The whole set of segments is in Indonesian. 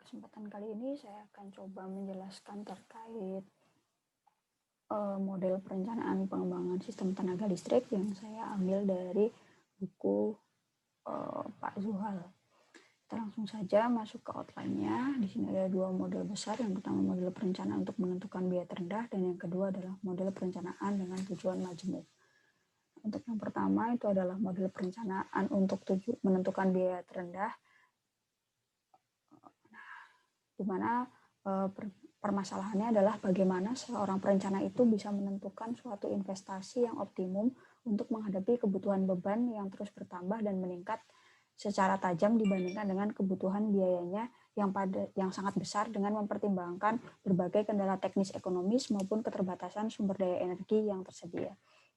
kesempatan kali ini saya akan coba menjelaskan terkait model perencanaan pengembangan sistem tenaga listrik yang saya ambil dari buku Pak Zuhal. Kita langsung saja masuk ke outline-nya. Di sini ada dua model besar. Yang pertama model perencanaan untuk menentukan biaya terendah, dan yang kedua adalah model perencanaan dengan tujuan majemuk. Untuk yang pertama itu adalah model perencanaan untuk menentukan biaya terendah, di mana permasalahannya adalah bagaimana seorang perencana itu bisa menentukan suatu investasi yang optimum untuk menghadapi kebutuhan beban yang terus bertambah dan meningkat secara tajam dibandingkan dengan kebutuhan biayanya yang sangat besar, dengan mempertimbangkan berbagai kendala teknis ekonomis maupun keterbatasan sumber daya energi yang tersedia.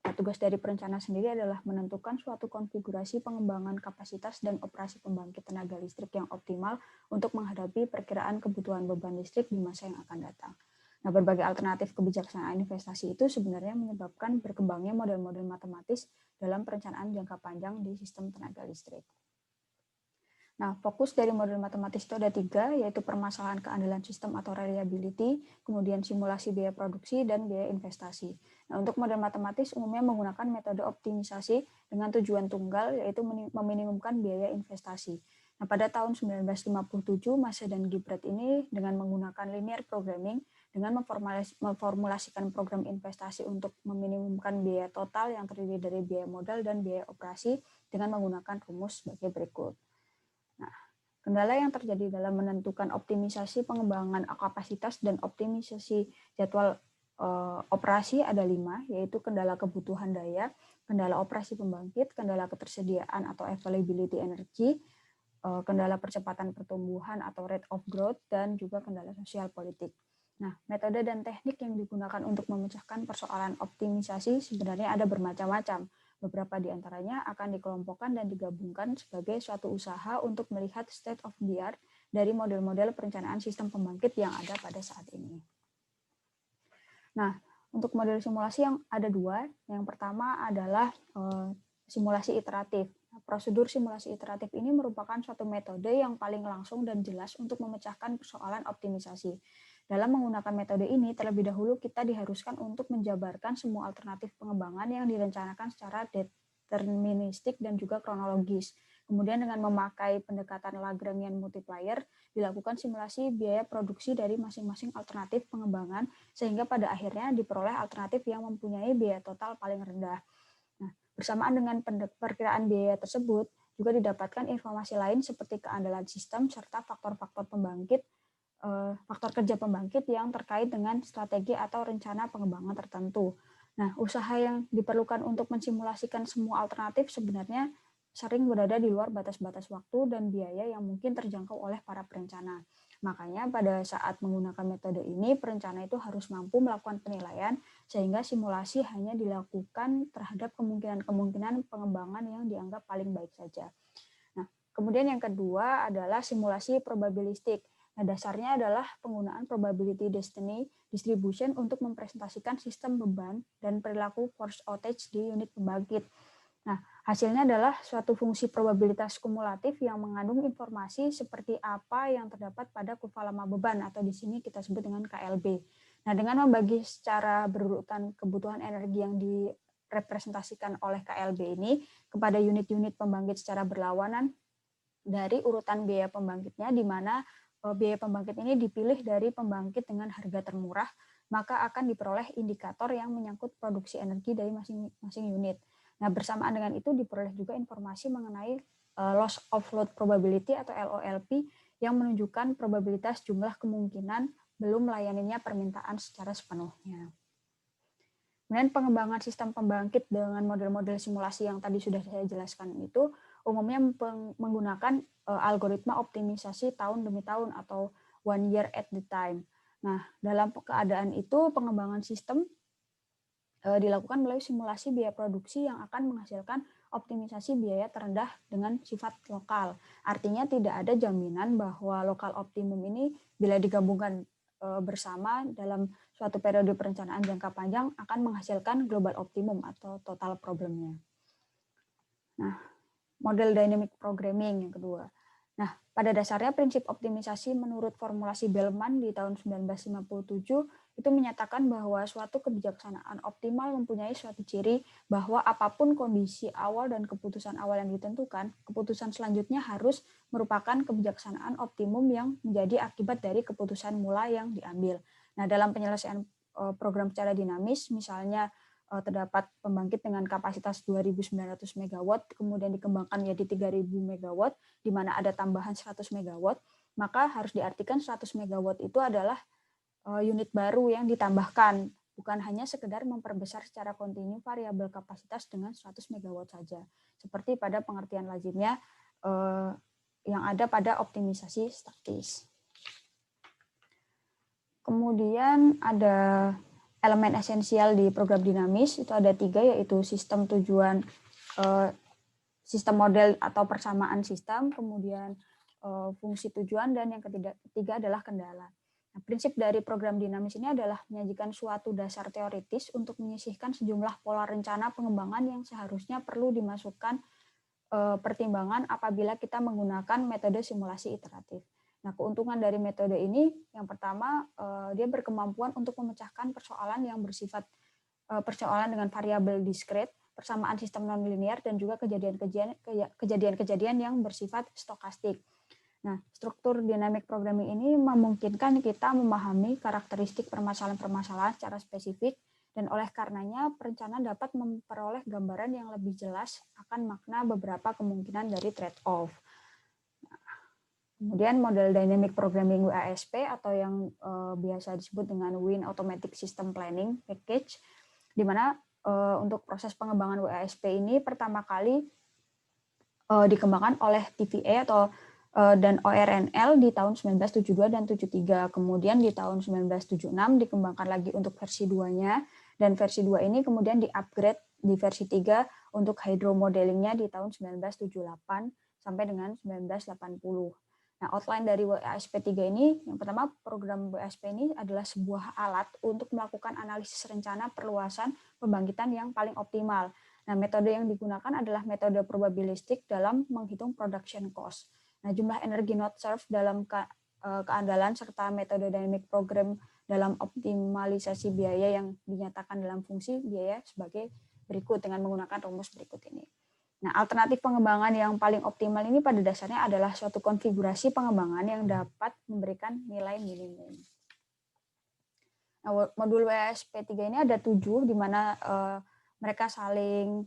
Nah, tugas dari perencana sendiri adalah menentukan suatu konfigurasi pengembangan kapasitas dan operasi pembangkit tenaga listrik yang optimal untuk menghadapi perkiraan kebutuhan beban listrik di masa yang akan datang. Nah, berbagai alternatif kebijaksanaan investasi itu sebenarnya menyebabkan berkembangnya model-model matematis dalam perencanaan jangka panjang di sistem tenaga listrik. Nah, fokus dari model matematis itu ada 3, yaitu permasalahan keandalan sistem atau reliability, kemudian simulasi biaya produksi, dan biaya investasi. Nah, untuk model matematis umumnya menggunakan metode optimisasi dengan tujuan tunggal, yaitu meminimumkan biaya investasi. Nah, pada tahun 1957, Massey dan Gibrat ini dengan menggunakan linear programming, dengan memformulasikan program investasi untuk meminimumkan biaya total yang terdiri dari biaya modal dan biaya operasi dengan menggunakan rumus sebagai berikut. Nah, kendala yang terjadi dalam menentukan optimisasi pengembangan kapasitas dan optimisasi jadwal operasi ada 5, yaitu kendala kebutuhan daya, kendala operasi pembangkit, kendala ketersediaan atau availability energy, kendala percepatan pertumbuhan atau rate of growth, dan juga kendala sosial politik. Nah, metode dan teknik yang digunakan untuk memecahkan persoalan optimisasi sebenarnya ada bermacam-macam. Beberapa di antaranya akan dikelompokkan dan digabungkan sebagai suatu usaha untuk melihat state of the art dari model-model perencanaan sistem pembangkit yang ada pada saat ini. Nah, untuk model simulasi yang ada 2, yang pertama adalah simulasi iteratif. Prosedur simulasi iteratif ini merupakan suatu metode yang paling langsung dan jelas untuk memecahkan persoalan optimisasi. Dalam menggunakan metode ini, terlebih dahulu kita diharuskan untuk menjabarkan semua alternatif pengembangan yang direncanakan secara deterministik dan juga kronologis. Kemudian dengan memakai pendekatan Lagrangian multiplier, dilakukan simulasi biaya produksi dari masing-masing alternatif pengembangan, sehingga pada akhirnya diperoleh alternatif yang mempunyai biaya total paling rendah. Nah, bersamaan dengan perkiraan biaya tersebut, juga didapatkan informasi lain seperti keandalan sistem serta faktor-faktor faktor kerja pembangkit yang terkait dengan strategi atau rencana pengembangan tertentu. Nah, usaha yang diperlukan untuk mensimulasikan semua alternatif sebenarnya sering berada di luar batas-batas waktu dan biaya yang mungkin terjangkau oleh para perencana. Makanya pada saat menggunakan metode ini, perencana itu harus mampu melakukan penilaian sehingga simulasi hanya dilakukan terhadap kemungkinan-kemungkinan pengembangan yang dianggap paling baik saja. Nah, kemudian yang kedua adalah simulasi probabilistik. Nah, dasarnya adalah penggunaan probability destiny distribution untuk mempresentasikan sistem beban dan perilaku force outage di unit pembangkit. Nah, hasilnya adalah suatu fungsi probabilitas kumulatif yang mengandung informasi seperti apa yang terdapat pada kurva lama beban, atau di sini kita sebut dengan KLB. Nah, dengan membagi secara berurutan kebutuhan energi yang direpresentasikan oleh KLB ini kepada unit-unit pembangkit secara berlawanan dari urutan biaya pembangkitnya, di mana biaya pembangkit ini dipilih dari pembangkit dengan harga termurah, maka akan diperoleh indikator yang menyangkut produksi energi dari masing-masing unit. Nah, bersamaan dengan itu diperoleh juga informasi mengenai loss of load probability atau LOLP yang menunjukkan probabilitas jumlah kemungkinan belum melayaninya permintaan secara sepenuhnya. Kemudian pengembangan sistem pembangkit dengan model-model simulasi yang tadi sudah saya jelaskan itu umumnya menggunakan algoritma optimisasi tahun demi tahun atau 1 year at the time. Nah, dalam keadaan itu pengembangan sistem dilakukan melalui simulasi biaya produksi yang akan menghasilkan optimisasi biaya terendah dengan sifat lokal. Artinya tidak ada jaminan bahwa lokal optimum ini bila digabungkan bersama dalam suatu periode perencanaan jangka panjang akan menghasilkan global optimum atau total problemnya. Nah, model dynamic programming yang kedua. Nah, Pada dasarnya prinsip optimisasi menurut formulasi Bellman di tahun 1957 itu menyatakan bahwa suatu kebijaksanaan optimal mempunyai suatu ciri bahwa apapun kondisi awal dan keputusan awal yang ditentukan, keputusan selanjutnya harus merupakan kebijaksanaan optimum yang menjadi akibat dari keputusan mula yang diambil. Nah, dalam penyelesaian program secara dinamis, misalnya terdapat pembangkit dengan kapasitas 2.900 MW, kemudian dikembangkan menjadi 3.000 MW, di mana ada tambahan 100 MW, maka harus diartikan 100 MW itu adalah unit baru yang ditambahkan, bukan hanya sekedar memperbesar secara kontinu variabel kapasitas dengan 100 MW saja, seperti pada pengertian lazimnya yang ada pada optimisasi statis. Kemudian ada elemen esensial di program dinamis, itu ada 3, yaitu sistem tujuan, sistem model atau persamaan sistem, kemudian fungsi tujuan, dan yang ketiga adalah kendala. Nah, prinsip dari program dinamis ini adalah menyajikan suatu dasar teoritis untuk menyisihkan sejumlah pola rencana pengembangan yang seharusnya perlu dimasukkan pertimbangan apabila kita menggunakan metode simulasi iteratif. Nah, keuntungan dari metode ini yang pertama, dia berkemampuan untuk memecahkan persoalan yang bersifat persoalan dengan variabel diskret, persamaan sistem nonlinear, dan juga kejadian-kejadian yang bersifat stokastik. Nah, struktur dynamic programming ini memungkinkan kita memahami karakteristik permasalahan-permasalahan secara spesifik, dan oleh karenanya perencana dapat memperoleh gambaran yang lebih jelas akan makna beberapa kemungkinan dari trade-off. Kemudian model Dynamic Programming WASP atau yang biasa disebut dengan Win Automatic System Planning Package, di mana untuk proses pengembangan WASP ini pertama kali dikembangkan oleh TVA dan ORNL di tahun 1972 dan 73. Kemudian di tahun 1976 dikembangkan lagi untuk versi 2-nya, dan versi 2 ini kemudian di-upgrade di versi 3 untuk hydromodelingnya di tahun 1978 sampai dengan 1980. Nah, outline dari WASP 3 ini, yang pertama, program WASP ini adalah sebuah alat untuk melakukan analisis rencana perluasan pembangkitan yang paling optimal. Nah, metode yang digunakan adalah metode probabilistik dalam menghitung production cost. Nah, jumlah energi not served dalam keandalan serta metode dynamic program dalam optimalisasi biaya yang dinyatakan dalam fungsi biaya sebagai berikut dengan menggunakan rumus berikut ini. Nah, alternatif pengembangan yang paling optimal ini pada dasarnya adalah suatu konfigurasi pengembangan yang dapat memberikan nilai minimum. Nah, modul WASP 3 ini ada 7, di mana mereka saling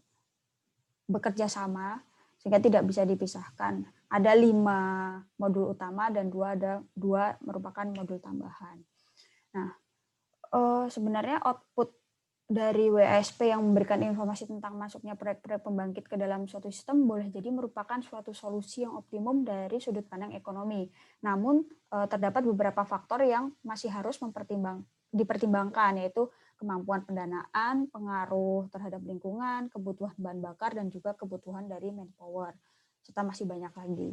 bekerja sama sehingga tidak bisa dipisahkan. Ada 5 modul utama dan 2 merupakan modul tambahan. Nah, sebenarnya output dari WASP yang memberikan informasi tentang masuknya proyek-proyek pembangkit ke dalam suatu sistem boleh jadi merupakan suatu solusi yang optimum dari sudut pandang ekonomi. Namun terdapat beberapa faktor yang masih harus dipertimbangkan, yaitu kemampuan pendanaan, pengaruh terhadap lingkungan, kebutuhan bahan bakar, dan juga kebutuhan dari manpower, serta masih banyak lagi.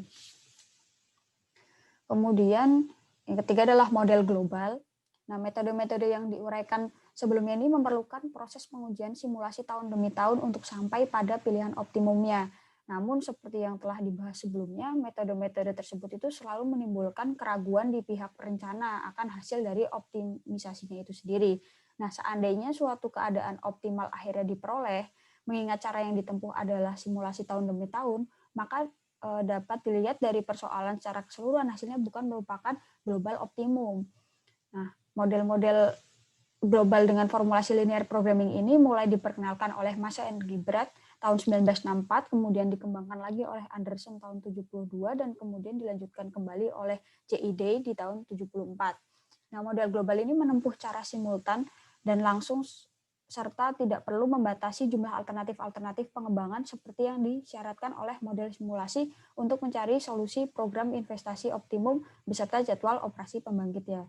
Kemudian yang ketiga adalah model global. Nah, metode-metode yang diuraikan sebelumnya ini memerlukan proses pengujian simulasi tahun demi tahun untuk sampai pada pilihan optimumnya. Namun seperti yang telah dibahas sebelumnya, metode-metode tersebut itu selalu menimbulkan keraguan di pihak perencana akan hasil dari optimisasinya itu sendiri. Nah, seandainya suatu keadaan optimal akhirnya diperoleh, mengingat cara yang ditempuh adalah simulasi tahun demi tahun, maka dapat dilihat dari persoalan secara keseluruhan hasilnya bukan merupakan global optimum. Nah, model-model global dengan formulasi linear programming ini mulai diperkenalkan oleh Masha and Gilbert tahun 1964, kemudian dikembangkan lagi oleh Anderson tahun 72, dan kemudian dilanjutkan kembali oleh J.E. Day di tahun 74. Nah, model global ini menempuh cara simultan dan langsung serta tidak perlu membatasi jumlah alternatif-alternatif pengembangan seperti yang disyaratkan oleh model simulasi untuk mencari solusi program investasi optimum beserta jadwal operasi pembangkitnya.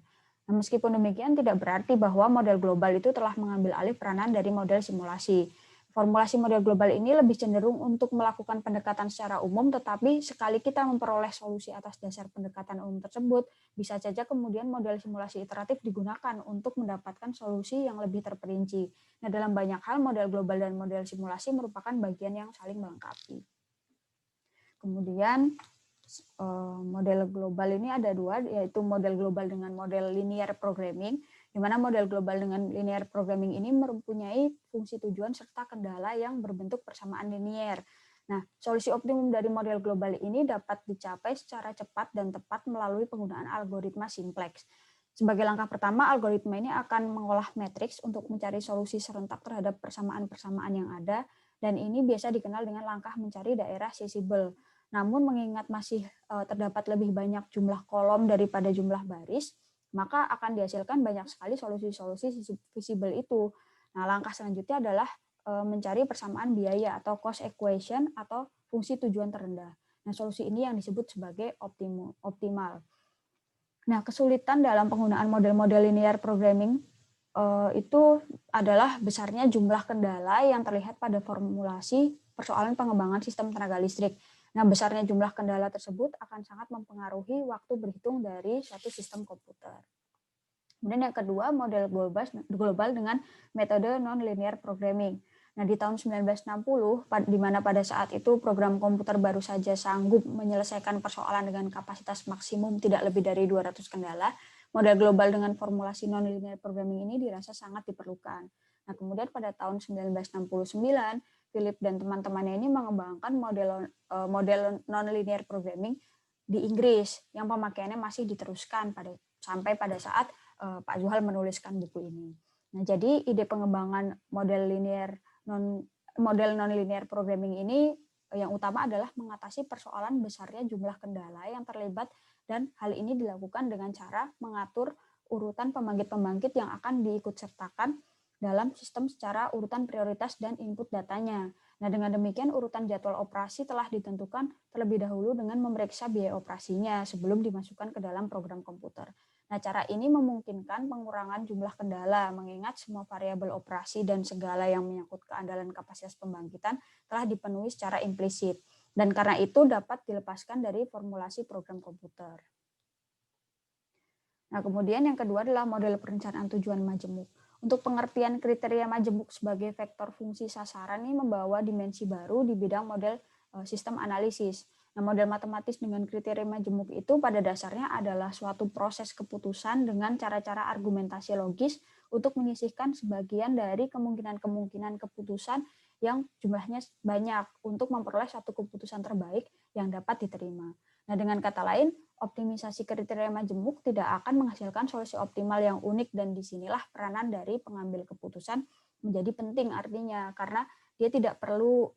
Nah, meskipun demikian tidak berarti bahwa model global itu telah mengambil alih peranan dari model simulasi. Formulasi model global ini lebih cenderung untuk melakukan pendekatan secara umum, tetapi sekali kita memperoleh solusi atas dasar pendekatan umum tersebut, bisa saja kemudian model simulasi iteratif digunakan untuk mendapatkan solusi yang lebih terperinci. Nah, dalam banyak hal, model global dan model simulasi merupakan bagian yang saling melengkapi. Kemudian, Model global ini ada dua, yaitu model global dengan model linear programming, di mana model global dengan linear programming ini mempunyai fungsi tujuan serta kendala yang berbentuk persamaan linear. Nah, solusi optimum dari model global ini dapat dicapai secara cepat dan tepat melalui penggunaan algoritma simplex. Sebagai langkah pertama, algoritma ini akan mengolah matriks untuk mencari solusi serentak terhadap persamaan-persamaan yang ada, dan ini biasa dikenal dengan langkah mencari daerah Seesable. Namun mengingat masih terdapat lebih banyak jumlah kolom daripada jumlah baris, maka akan dihasilkan banyak sekali solusi-solusi visible itu. Nah, langkah selanjutnya adalah mencari persamaan biaya atau cost equation atau fungsi tujuan terendah. Nah, solusi ini yang disebut sebagai optimal. Nah, kesulitan dalam penggunaan model-model linear programming itu adalah besarnya jumlah kendala yang terlihat pada formulasi persoalan pengembangan sistem tenaga listrik. Nah, besarnya jumlah kendala tersebut akan sangat mempengaruhi waktu berhitung dari suatu sistem komputer. Kemudian yang kedua, model global dengan metode non-linear programming. Nah, di tahun 1960, di mana pada saat itu program komputer baru saja sanggup menyelesaikan persoalan dengan kapasitas maksimum tidak lebih dari 200 kendala, model global dengan formulasi non-linear programming ini dirasa sangat diperlukan. Nah, kemudian pada tahun 1969, Philip dan teman-temannya ini mengembangkan model non-linear programming di Inggris yang pemakaiannya masih diteruskan sampai pada saat Pak Zuhal menuliskan buku ini. Nah, jadi ide pengembangan model non-linear programming ini yang utama adalah mengatasi persoalan besarnya jumlah kendala yang terlibat, dan hal ini dilakukan dengan cara mengatur urutan pembangkit-pembangkit yang akan diikutsertakan dalam sistem secara urutan prioritas dan input datanya. Nah, dengan demikian urutan jadwal operasi telah ditentukan terlebih dahulu dengan memeriksa biaya operasinya sebelum dimasukkan ke dalam program komputer. Nah, cara ini memungkinkan pengurangan jumlah kendala, mengingat semua variabel operasi dan segala yang menyangkut keandalan kapasitas pembangkitan telah dipenuhi secara implisit, dan karena itu dapat dilepaskan dari formulasi program komputer. Nah, kemudian yang kedua adalah model perencanaan tujuan majemuk. Untuk pengertian kriteria majemuk sebagai vektor fungsi sasaran ini membawa dimensi baru di bidang model sistem analisis. Nah, model matematis dengan kriteria majemuk itu pada dasarnya adalah suatu proses keputusan dengan cara-cara argumentasi logis untuk menyisihkan sebagian dari kemungkinan-kemungkinan keputusan yang jumlahnya banyak untuk memperoleh satu keputusan terbaik yang dapat diterima. Nah, dengan kata lain, optimisasi kriteria majemuk tidak akan menghasilkan solusi optimal yang unik, dan disinilah peranan dari pengambil keputusan menjadi penting artinya, karena dia tidak perlu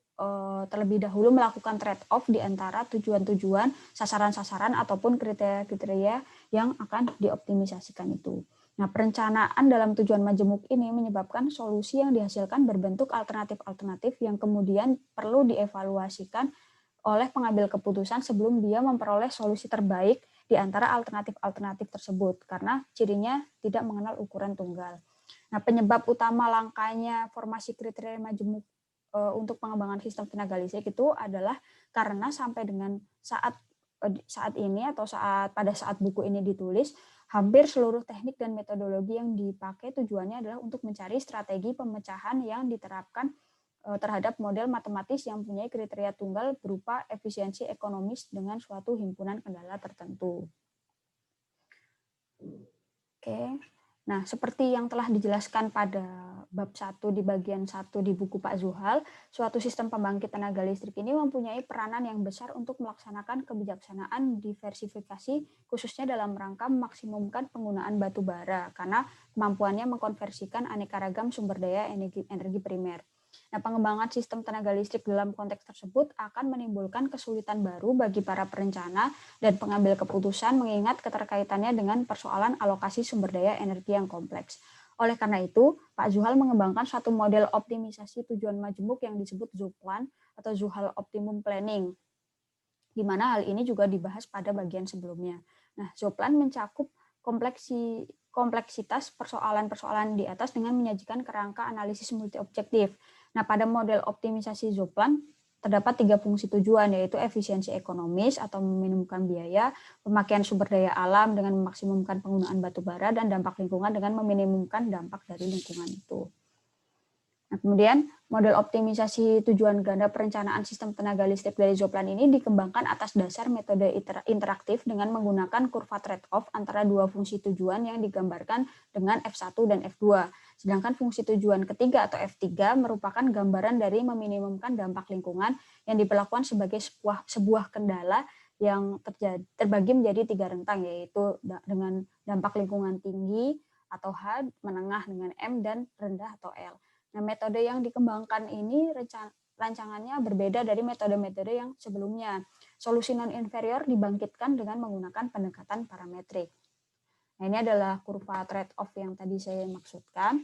terlebih dahulu melakukan trade-off di antara tujuan-tujuan, sasaran-sasaran, ataupun kriteria-kriteria yang akan dioptimisasikan itu. Nah, perencanaan dalam tujuan majemuk ini menyebabkan solusi yang dihasilkan berbentuk alternatif-alternatif yang kemudian perlu dievaluasikan oleh pengambil keputusan sebelum dia memperoleh solusi terbaik di antara alternatif-alternatif tersebut, karena cirinya tidak mengenal ukuran tunggal. Nah, penyebab utama langkanya formasi kriteria majemuk untuk pengembangan sistem tenaga listrik itu adalah karena sampai dengan saat ini atau pada saat buku ini ditulis, hampir seluruh teknik dan metodologi yang dipakai tujuannya adalah untuk mencari strategi pemecahan yang diterapkan terhadap model matematis yang mempunyai kriteria tunggal berupa efisiensi ekonomis dengan suatu himpunan kendala tertentu. Oke. Nah, seperti yang telah dijelaskan pada bab 1 di bagian 1 di buku Pak Zuhal, suatu sistem pembangkit tenaga listrik ini mempunyai peranan yang besar untuk melaksanakan kebijaksanaan diversifikasi, khususnya dalam rangka memaksimumkan penggunaan batu bara, karena kemampuannya mengkonversikan aneka ragam sumber daya energi primer. Nah, pengembangan sistem tenaga listrik dalam konteks tersebut akan menimbulkan kesulitan baru bagi para perencana dan pengambil keputusan, mengingat keterkaitannya dengan persoalan alokasi sumber daya energi yang kompleks. Oleh karena itu, Pak Zuhal mengembangkan suatu model optimisasi tujuan majemuk yang disebut Zuplan atau Zuhal Optimum Planning, di mana hal ini juga dibahas pada bagian sebelumnya. Nah, Zuplan mencakup kompleksitas persoalan-persoalan di atas dengan menyajikan kerangka analisis multi-objektif. Nah, pada model optimisasi Zuplan terdapat 3 fungsi tujuan, yaitu efisiensi ekonomis atau meminimumkan biaya, pemakaian sumber daya alam dengan memaksimumkan penggunaan batu bara, dan dampak lingkungan dengan meminimumkan dampak dari lingkungan itu. Nah, kemudian model optimisasi tujuan ganda perencanaan sistem tenaga listrik dari Zoplan ini dikembangkan atas dasar metode interaktif dengan menggunakan kurva trade-off antara dua fungsi tujuan yang digambarkan dengan F1 dan F2. Sedangkan fungsi tujuan ketiga atau F3 merupakan gambaran dari meminimumkan dampak lingkungan yang diperlakukan sebagai sebuah kendala yang terbagi menjadi 3 rentang, yaitu dengan dampak lingkungan tinggi atau H, menengah dengan M, dan rendah atau L. Nah, metode yang dikembangkan ini rancangannya berbeda dari metode-metode yang sebelumnya. Solusi non-inferior dibangkitkan dengan menggunakan pendekatan parametrik. Nah, ini adalah kurva trade-off yang tadi saya maksudkan,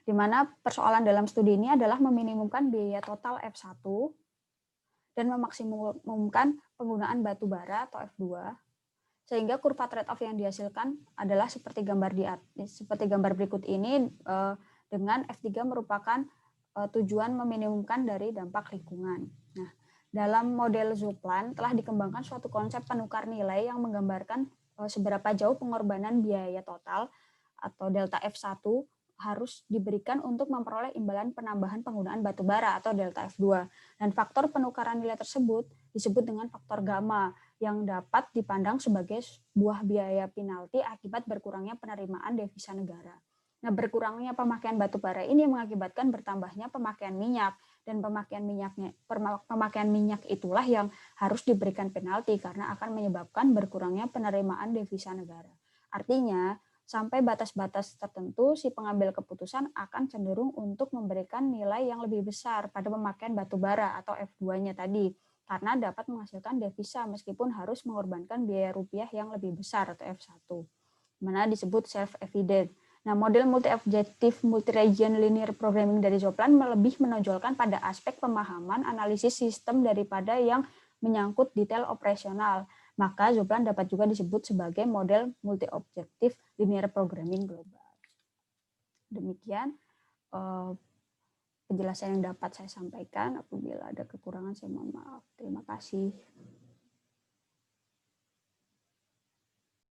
di mana persoalan dalam studi ini adalah meminimumkan biaya total F1 dan memaksimumkan penggunaan batu bara atau F2, sehingga kurva trade-off yang dihasilkan adalah seperti gambar berikut ini, dengan F3 merupakan tujuan meminimumkan dari dampak lingkungan. Nah, dalam model Zoplan telah dikembangkan suatu konsep penukar nilai yang menggambarkan seberapa jauh pengorbanan biaya total atau delta F1 harus diberikan untuk memperoleh imbalan penambahan penggunaan batu bara atau delta F2. Dan faktor penukaran nilai tersebut disebut dengan faktor gamma yang dapat dipandang sebagai sebuah biaya penalti akibat berkurangnya penerimaan devisa negara. Nah, berkurangnya pemakaian batu bara ini mengakibatkan bertambahnya pemakaian minyak, dan pemakaian minyak itulah yang harus diberikan penalti karena akan menyebabkan berkurangnya penerimaan devisa negara. Artinya, sampai batas-batas tertentu, si pengambil keputusan akan cenderung untuk memberikan nilai yang lebih besar pada pemakaian batu bara atau F2-nya tadi, karena dapat menghasilkan devisa meskipun harus mengorbankan biaya rupiah yang lebih besar atau F1, mana disebut self-evident. Nah, model multi-objektif multi-region linear programming dari Zoplan lebih menonjolkan pada aspek pemahaman analisis sistem daripada yang menyangkut detail operasional. Maka Zoplan dapat juga disebut sebagai model multi-objektif linear programming global. Demikian penjelasan yang dapat saya sampaikan. Apabila ada kekurangan, saya mohon maaf. Terima kasih.